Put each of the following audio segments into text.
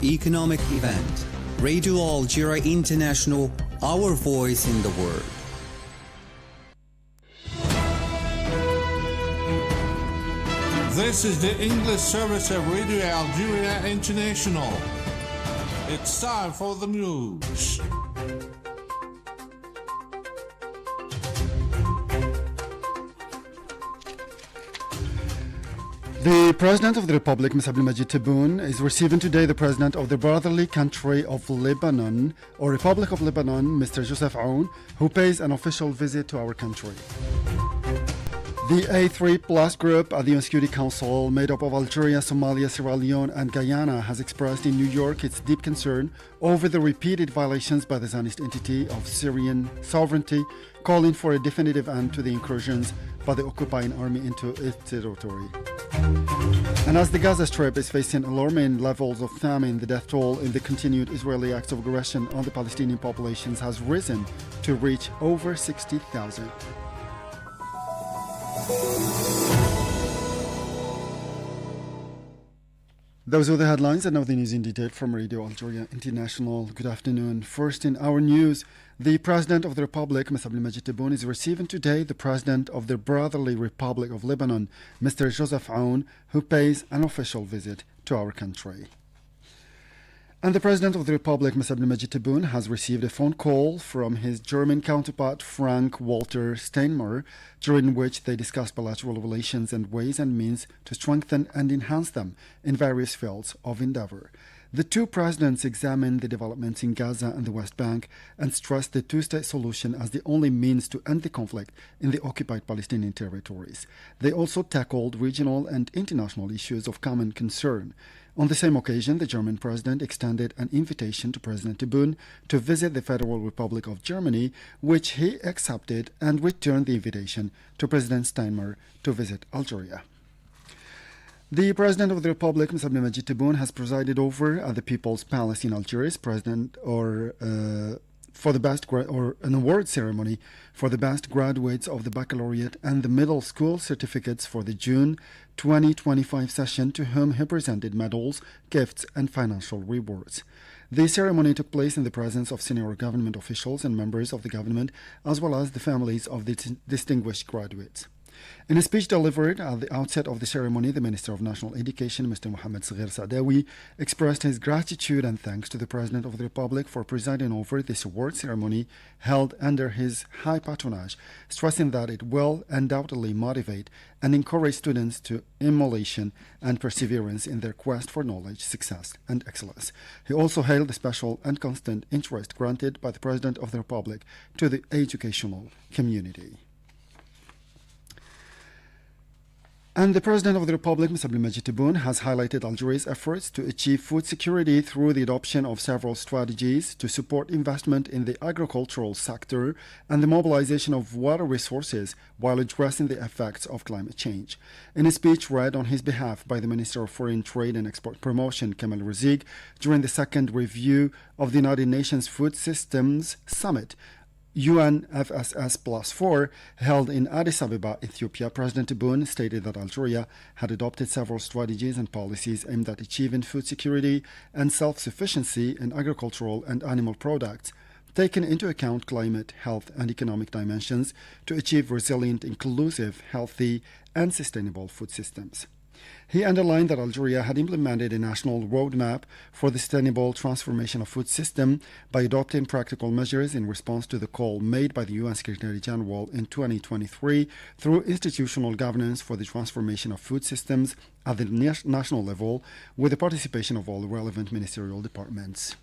economic event. Radio Algeria International, our voice in the world. This is the English service of Radio Algeria International. It's time for the news. The President of the Republic, Ms. Abdelmajid Tebboune, is receiving today the President of the brotherly country of Lebanon, or Republic of Lebanon, Mr. Joseph Aoun, who pays an official visit to our country. The A3 Plus group at the UN Security Council, made up of Algeria, Somalia, Sierra Leone, and Guyana, has expressed in New York its deep concern over the repeated violations by the Zionist entity of Syrian sovereignty, calling for a definitive end to the incursions by the occupying army into its territory. And as the Gaza Strip is facing alarming levels of famine, the death toll in the continued Israeli acts of aggression on the Palestinian populations has risen to reach over 60,000. Those are the headlines, and now the news in detail from Radio Algeria International. Good afternoon. First in our news, the President of the Republic, Ms. Abdelmajid Tebboune, is receiving today the President of the Brotherly Republic of Lebanon, Mr. Joseph Aoun, who pays an official visit to our country. And the President of the Republic, Ms. Abdelmajid Tebboune, has received a phone call from his German counterpart, Frank-Walter Steinmeier, during which they discussed bilateral relations and ways and means to strengthen and enhance them in various fields of endeavor. The two presidents examined the developments in Gaza and the West Bank and stressed the two-state solution as the only means to end the conflict in the occupied Palestinian territories. They also tackled regional and international issues of common concern. On the same occasion, the German president extended an invitation to President Tebboune to visit the Federal Republic of Germany, which he accepted, and returned the invitation to President Steinmeier to visit Algeria. The President of the Republic, Ms. Abdelmajid Tebboune, has presided over at the People's Palace in Algiers, for the best or an award ceremony for the best graduates of the baccalaureate and the middle school certificates for the June 2025 session, to whom he presented medals, gifts, and financial rewards. The ceremony took place in the presence of senior government officials and members of the government, as well as the families of the distinguished graduates. In a speech delivered at the outset of the ceremony, the Minister of National Education, Mr. Mohamed Saghir Saadawi, expressed his gratitude and thanks to the President of the Republic for presiding over this award ceremony held under his high patronage, stressing that it will undoubtedly motivate and encourage students to emulation and perseverance in their quest for knowledge, success, and excellence. He also hailed the special and constant interest granted by the President of the Republic to the educational community. And the President of the Republic, Ms. Abdelmajid Tebboune, has highlighted Algeria's efforts to achieve food security through the adoption of several strategies to support investment in the agricultural sector and the mobilization of water resources while addressing the effects of climate change. In a speech read on his behalf by the Minister of Foreign Trade and Export Promotion, Kamal Rizig, during the second review of the United Nations Food Systems Summit, UNFSS Plus 4, held in Addis Ababa, Ethiopia, President Tebboune stated that Algeria had adopted several strategies and policies aimed at achieving food security and self-sufficiency in agricultural and animal products, taking into account climate, health, and economic dimensions to achieve resilient, inclusive, healthy, and sustainable food systems. He underlined that Algeria had implemented a national roadmap for the sustainable transformation of food system by adopting practical measures in response to the call made by the UN Secretary General in 2023 through institutional governance for the transformation of food systems at the national level, with the participation of all relevant ministerial departments.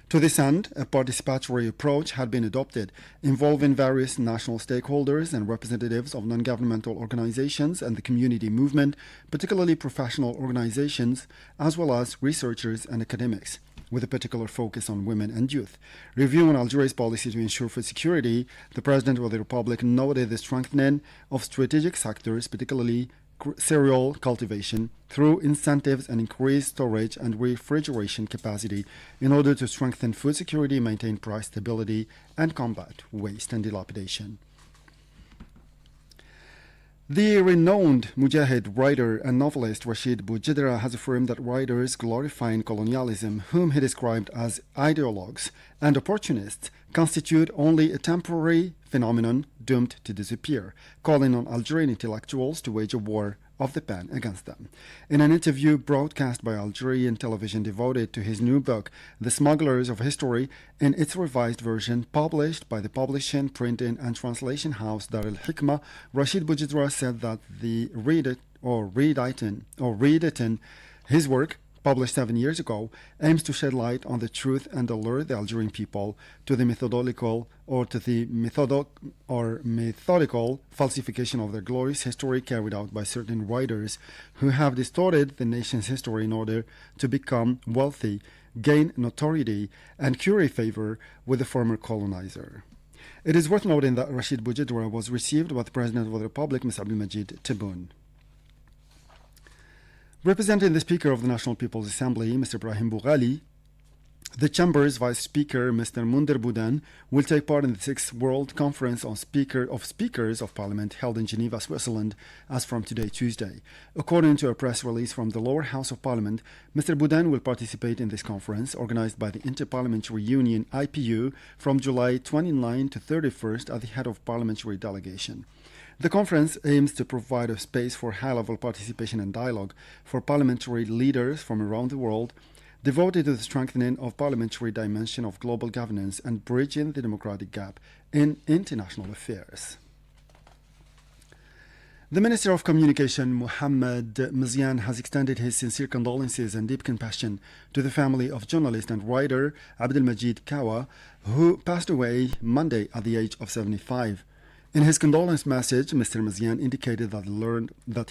To this end, a participatory approach had been adopted, involving various national stakeholders and representatives of non-governmental organizations and the community movement, particularly professional organizations, as well as researchers and academics, with a particular focus on women and youth. Reviewing Algeria's policy to ensure food security, the President of the Republic noted the strengthening of strategic sectors, particularly cereal cultivation, through incentives and increased storage and refrigeration capacity in order to strengthen food security, maintain price stability, and combat waste and dilapidation. The renowned Mujahid writer and novelist Rashid Boujidra has affirmed that writers glorifying colonialism, whom he described as ideologues and opportunists, constitute only a temporary phenomenon doomed to disappear, calling on Algerian intellectuals to wage a war of the pen against them. In an interview broadcast by Algerian television devoted to his new book, The Smugglers of History, in its revised version published by the publishing, printing, and translation house Dar al Hikmah, Rashid Boujidra said that the reediting his work, published 7 years ago, aims to shed light on the truth and allure the Algerian people to the methodical falsification of their glorious history carried out by certain writers who have distorted the nation's history in order to become wealthy, gain notoriety, and curry favor with the former colonizer. It is worth noting that Rashid Boujidra was received by the President of the Republic, Mr. Abdelmajid Tebboune. Representing the Speaker of the National People's Assembly, Mr. Ibrahim Boughali, the Chamber's Vice Speaker, Mr. Munder Boudan, will take part in the 6th World Conference of Speakers of Parliament held in Geneva, Switzerland, as from today, Tuesday. According to a press release from the lower house of Parliament, Mr. Boudan will participate in this conference, organized by the Interparliamentary Union, IPU, from July 29 to 31st at the head of parliamentary delegation. The conference aims to provide a space for high-level participation and dialogue for parliamentary leaders from around the world, devoted to the strengthening of parliamentary dimension of global governance and bridging the democratic gap in international affairs. The Minister of Communication, Mohamed Mzian, has extended his sincere condolences and deep compassion to the family of journalist and writer Abdelmajid Kawa, who passed away Monday at the age of 75. In his condolence message, Mr. Mzian indicated that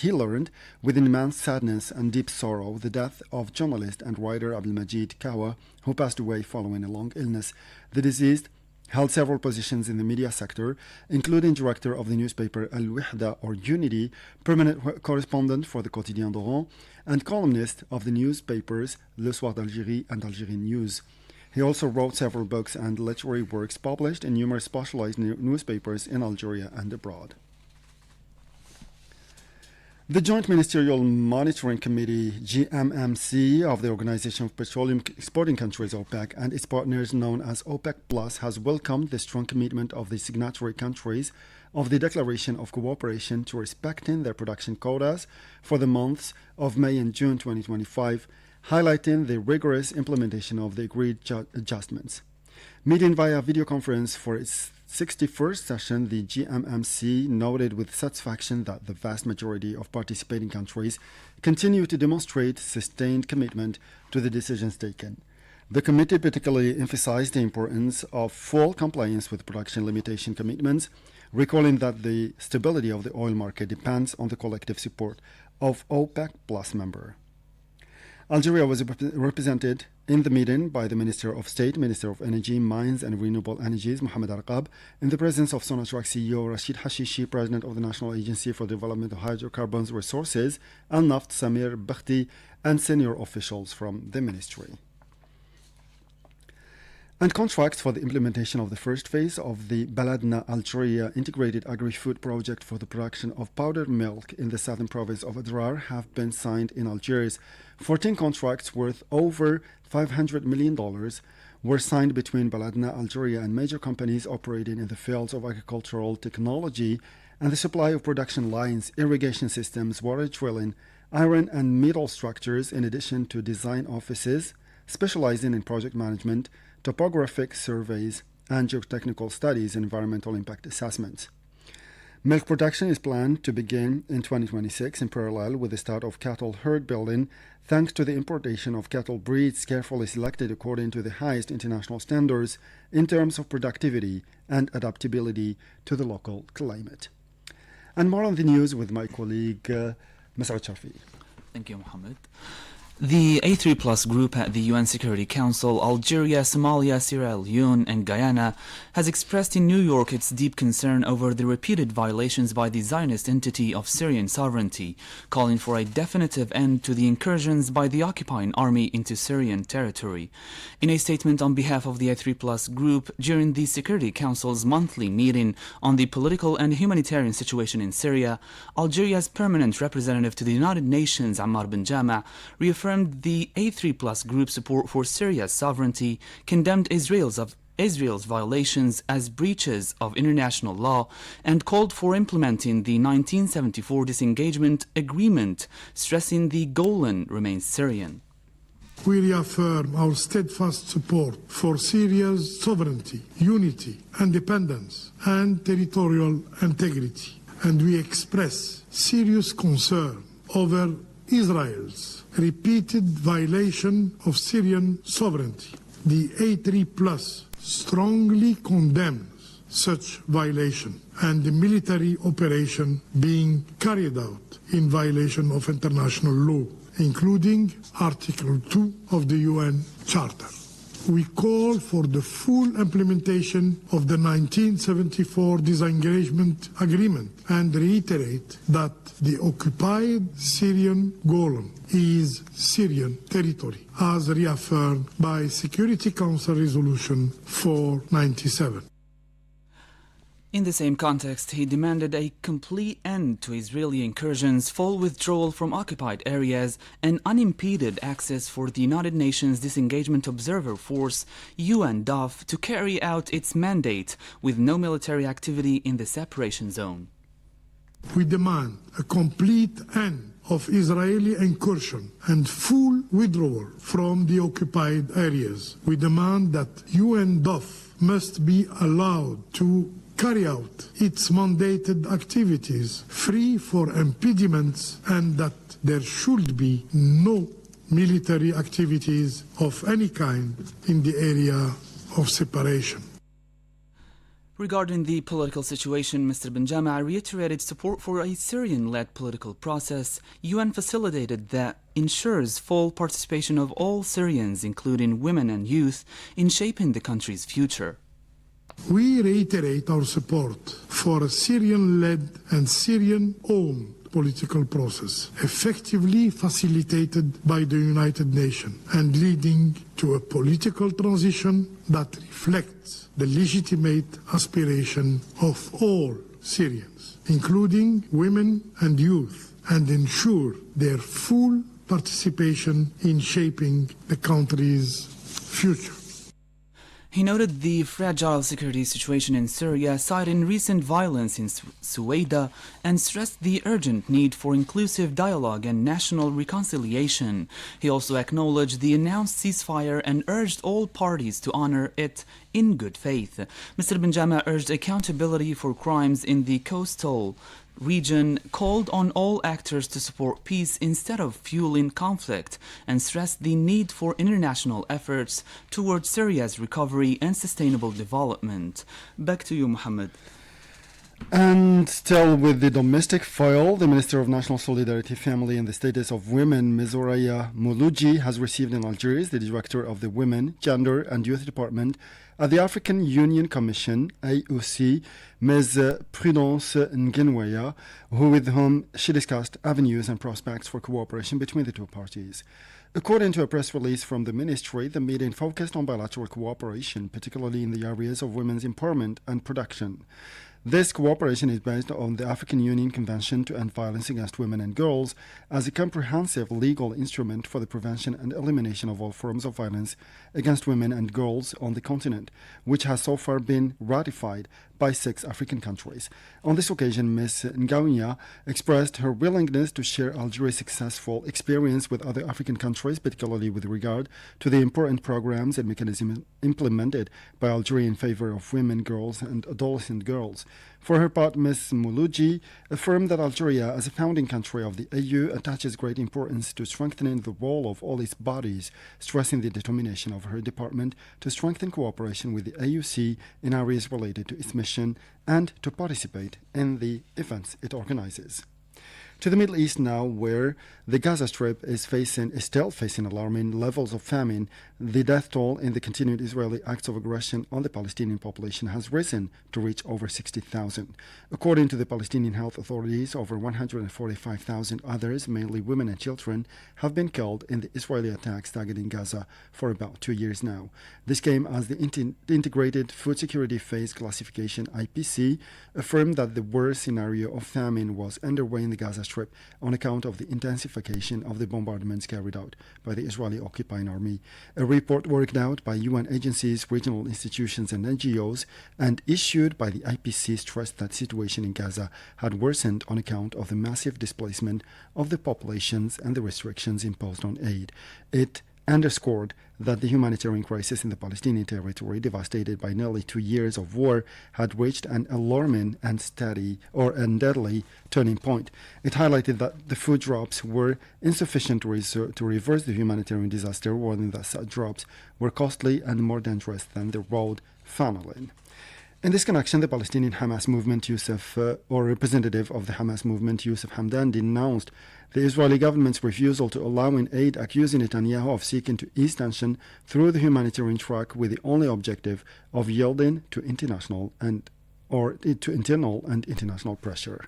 he learned with immense sadness and deep sorrow the death of journalist and writer Abdelmajid Kawa, who passed away following a long illness. The deceased held several positions in the media sector, including director of the newspaper Al-Wihda or Unity, permanent correspondent for the Quotidien d'Oran, and columnist of the newspapers Le Soir d'Algérie and Algérie News. He also wrote several books and literary works published in numerous specialized newspapers in Algeria and abroad. The Joint Ministerial Monitoring Committee, GMMC, of the Organization of Petroleum Exporting Countries, OPEC, and its partners known as OPEC Plus, has welcomed the strong commitment of the signatory countries of the Declaration of Cooperation to respecting their production quotas for the months of May and June 2025, highlighting the rigorous implementation of the agreed adjustments. Meeting via video conference for its 61st session, the GMMC noted with satisfaction that the vast majority of participating countries continue to demonstrate sustained commitment to the decisions taken. The committee particularly emphasized the importance of full compliance with production limitation commitments, recalling that the stability of the oil market depends on the collective support of OPEC Plus members. Algeria was represented in the meeting by the Minister of State, Minister of Energy, Mines and Renewable Energies, Mohamed Arqab, in the presence of Sonatrach CEO Rashid Hashishi, President of the National Agency for Development of Hydrocarbons Resources, Al-Naft Samir Bakhti, and senior officials from the ministry. And contracts for the implementation of the first phase of the Baladna Algeria integrated agri-food project for the production of powdered milk in the southern province of Adrar have been signed in Algiers. 14 contracts worth over $500 million were signed between Baladna Algeria and major companies operating in the fields of agricultural technology and the supply of production lines, irrigation systems, water drilling, iron and metal structures, in addition to design offices specializing in project management, topographic surveys, and geotechnical studies and environmental impact assessments. Milk production is planned to begin in 2026 in parallel with the start of cattle herd building, thanks to the importation of cattle breeds carefully selected according to the highest international standards in terms of productivity and adaptability to the local climate. And more on the news with my colleague Mas'ud Sharfi. Thank you, Mohammed. The A3 Plus group at the UN Security Council, Algeria, Somalia, Sierra Leone, and Guyana, has expressed in New York its deep concern over the repeated violations by the Zionist entity of Syrian sovereignty, calling for a definitive end to the incursions by the occupying army into Syrian territory. In a statement on behalf of the A3 Plus group during the Security Council's monthly meeting on the political and humanitarian situation in Syria, Algeria's permanent representative to the United Nations, Ammar bin Jama, reaffirmed the A3 Plus group support for Syria's sovereignty, condemned Israel's violations as breaches of international law, and called for implementing the 1974 disengagement agreement, stressing the Golan remains Syrian. We reaffirm our steadfast support for Syria's sovereignty, unity, independence, and territorial integrity, and we express serious concern over Israel's repeated violation of Syrian sovereignty. The A3 Plus strongly condemns such violation and the military operation being carried out in violation of international law, including Article 2 of the UN Charter. We call for the full implementation of the 1974 disengagement agreement and reiterate that the occupied Syrian Golan is Syrian territory, as reaffirmed by Security Council Resolution 497. In the same context, he demanded a complete end to Israeli incursions, full withdrawal from occupied areas, and unimpeded access for the United Nations Disengagement Observer Force, UNDOF, to carry out its mandate with no military activity in the separation zone. We demand a complete end of Israeli incursion and full withdrawal from the occupied areas. We demand that UNDOF must be allowed to carry out its mandated activities free for impediments, and that there should be no military activities of any kind in the area of separation. Regarding the political situation, Mr. bin Jama reiterated support for a Syrian-led political process, UN facilitated that ensures full participation of all Syrians, including women and youth, in shaping the country's future. We reiterate our support for a Syrian-led and Syrian-owned political process, effectively facilitated by the United Nations and leading to a political transition that reflects the legitimate aspiration of all Syrians, including women and youth, and ensure their full participation in shaping the country's future. He noted the fragile security situation in Syria, citing recent violence in Suwaida, and stressed the urgent need for inclusive dialogue and national reconciliation. He also acknowledged the announced ceasefire and urged all parties to honor it in good faith. Mr. bin Jama urged accountability for crimes in the coastal region, called on all actors to support peace instead of fueling conflict, and stressed the need for international efforts towards Syria's recovery and sustainable development. Back to you, Mohammed. And still with the domestic file, the Minister of National Solidarity, Family and the Status of Women, Ms. Oraya Mouloudji, has received in Algiers the Director of the Women, Gender and Youth Department at the African Union Commission, AUC, Ms. Prudence Nguenweya, with whom she discussed avenues and prospects for cooperation between the two parties. According to a press release from the ministry, the meeting focused on bilateral cooperation, particularly in the areas of women's empowerment and production. This cooperation is based on the African Union Convention to End Violence Against Women and Girls as a comprehensive legal instrument for the prevention and elimination of all forms of violence against women and girls on the continent, which has so far been ratified by 6 African countries. On this occasion, Ms. Nguenweya expressed her willingness to share Algeria's successful experience with other African countries, particularly with regard to the important programs and mechanisms implemented by Algeria in favor of women, girls, and adolescent girls. For her part, Ms. Mouloudji affirmed that Algeria, as a founding country of the AU, attaches great importance to strengthening the role of all its bodies, stressing the determination of her department to strengthen cooperation with the AUC in areas related to its mission and to participate in the events it organizes. To the Middle East now, where the Gaza Strip is still facing alarming levels of famine. The death toll in the continued Israeli acts of aggression on the Palestinian population has risen to reach over 60,000. According to the Palestinian health authorities, over 145,000 others, mainly women and children, have been killed in the Israeli attacks targeting Gaza for about 2 years now. This came as the Integrated Food Security Phase Classification (IPC) affirmed that the worst scenario of famine was underway in the Gaza Strip on account of the intensification of the bombardments carried out by the Israeli occupying army. A report worked out by UN agencies, regional institutions and NGOs and issued by the IPC stressed that situation in Gaza had worsened on account of the massive displacement of the populations and the restrictions imposed on aid. It underscored that the humanitarian crisis in the Palestinian territory, devastated by nearly 2 years of war, had reached an alarming and deadly turning point. It highlighted that the food drops were insufficient to reverse the humanitarian disaster, warning that such drops were costly and more dangerous than the road funneling. In this connection, the Palestinian Hamas movement, representative of the Hamas movement, Yusuf Hamdan, denounced the Israeli government's refusal to allow in aid, accusing Netanyahu of seeking to ease tension through the humanitarian track with the only objective of yielding to internal and international pressure.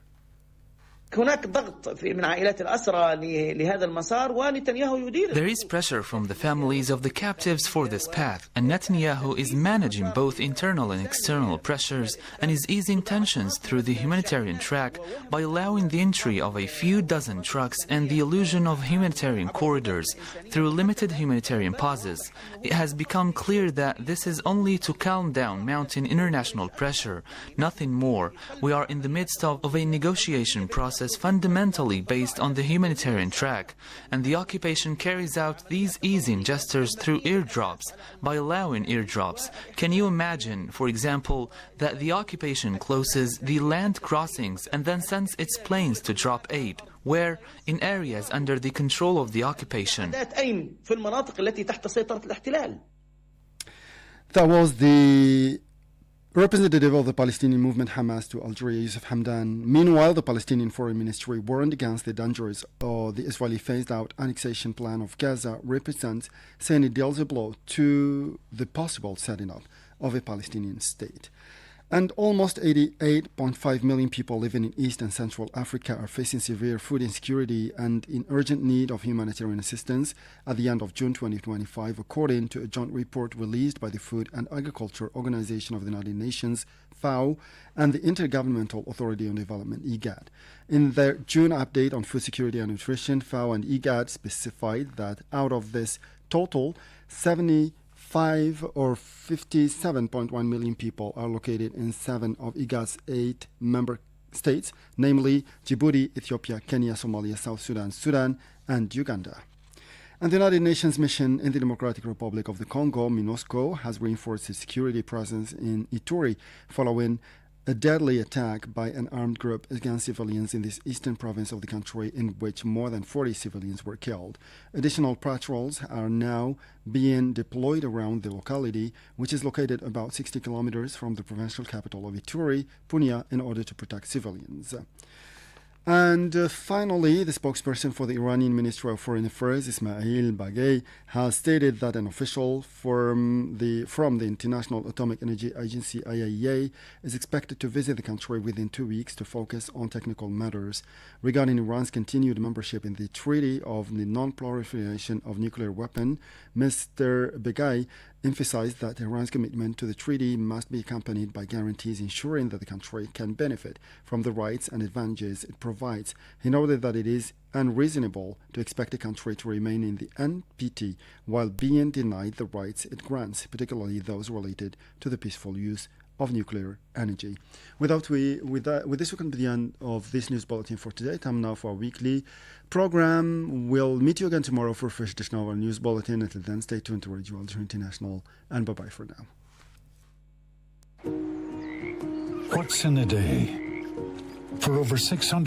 هناك ضغط من عائلات الأسرى لهذا المسار ونتنياهو يدير. There is pressure from the families of the captives for this path, and Netanyahu is managing both internal and external pressures and is easing tensions through the humanitarian track by allowing the entry of a few dozen trucks and the illusion of humanitarian corridors through limited humanitarian pauses. It has become clear that this is only to calm down mounting international pressure, nothing more. We are in the midst of a negotiation process fundamentally based on the humanitarian track, and the occupation carries out these easing gestures through airdrops, by allowing airdrops. Can you imagine, for example, that the occupation closes the land crossings and then sends its planes to drop aid, where in areas under the control of the occupation? That was the representative of the Palestinian movement Hamas to Algeria, Yusuf Hamdan. Meanwhile, the Palestinian Foreign Ministry warned against the dangers the Israeli phased-out annexation plan of Gaza represents, saying it deals a blow to the possible setting up of a Palestinian state. And almost 88.5 million people living in East and Central Africa are facing severe food insecurity and in urgent need of humanitarian assistance at the end of June 2025, according to a joint report released by the Food and Agriculture Organization of the United Nations, FAO, and the Intergovernmental Authority on Development, IGAD. In their June update on food security and nutrition, FAO and IGAD specified that out of this total, 57.1 million people are located in 7 of IGAD's 8 member states, namely Djibouti, Ethiopia, Kenya, Somalia, South Sudan, Sudan, and Uganda. And the United Nations mission in the Democratic Republic of the Congo, MINUSCO, has reinforced its security presence in Ituri following a deadly attack by an armed group against civilians in this eastern province of the country, in which more than 40 civilians were killed. Additional patrols are now being deployed around the locality, which is located about 60 kilometers from the provincial capital of Ituri, Punya, in order to protect civilians. And finally, the spokesperson for the Iranian Ministry of Foreign Affairs, Ismail Baghei, has stated that an official from the International Atomic Energy Agency, IAEA, is expected to visit the country within 2 weeks to focus on technical matters regarding Iran's continued membership in the Treaty of the Non-Proliferation of Nuclear Weapons. Mr. Baghei emphasized that Iran's commitment to the treaty must be accompanied by guarantees ensuring that the country can benefit from the rights and advantages it provides. He noted that it is unreasonable to expect a country to remain in the NPT while being denied the rights it grants, particularly those related to the peaceful use of nuclear energy. With this, we come to the end of this news bulletin for today. Time now for our weekly program. We'll meet you again tomorrow for a fresh edition of our news bulletin. Until then, stay tuned to Radio Algeria International, and bye-bye for now. What's in a day? For over 600